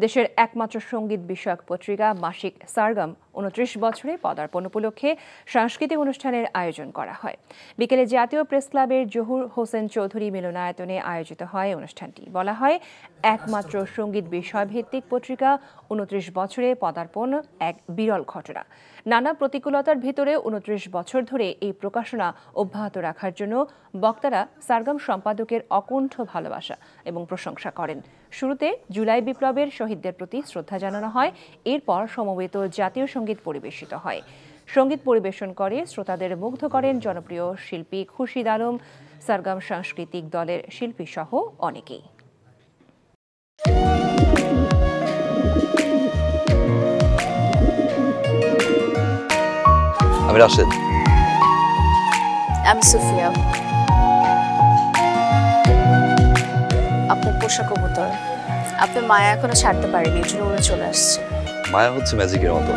দেশের একমাত্র সঙ্গীত বিষয়ক পত্রিকা মাসিক সারগম ২৯ বছরে পদার্পণ উপলক্ষে সাংস্কৃতিক অনুষ্ঠানের আয়োজন করা হয়। বিকেলে জাতীয় প্রেস ক্লাবের জহুর হোসেন চৌধুরী মিলনায়তনে আয়োজিত হয় অনুষ্ঠানটি। বলা হয়, একমাত্র সঙ্গীত বিষয়ভিত্তিক পত্রিকা ২৯ বছরে পদার্পণ এক বিরল ঘটনা। নানা প্রতিকূলতার ভিতরে ২৯ বছর ধরে এই প্রকাশনা অব্যাহত রাখার জন্য বক্তারা সারগম সম্পাদকের অকুণ্ঠ ভালোবাসা এবং প্রশংসা করেন। শুরুতে জুলাই বিপ্লবের শহীদদের প্রতি শ্রদ্ধা জানানো হয়। এরপর সমবেত জাতীয় সঙ্গীত পরিবেশিত হয়। সঙ্গীত পরিবেশন করে শ্রোতাদের মুগ্ধ করেন জনপ্রিয় শিল্পী খুরশিদ আলম, সারগম সাংস্কৃতিক দলের শিল্পী সহ অনেকেই। আমি রাশেদ। আমি সুফিয়া। আপনার পোষা কবুতর, আপনি মায়া এখনো ছাড়তে পারেনি, এই জন্য উড়ে চলে আসছে। মায়া হচ্ছে ম্যাজিকের মতো,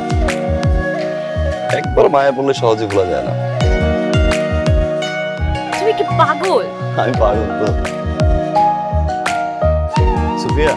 একবার মায়া বললে সহজে ভোলা যায় না। তুমি কি পাগল? আমি পাগল তো। সুফিয়া,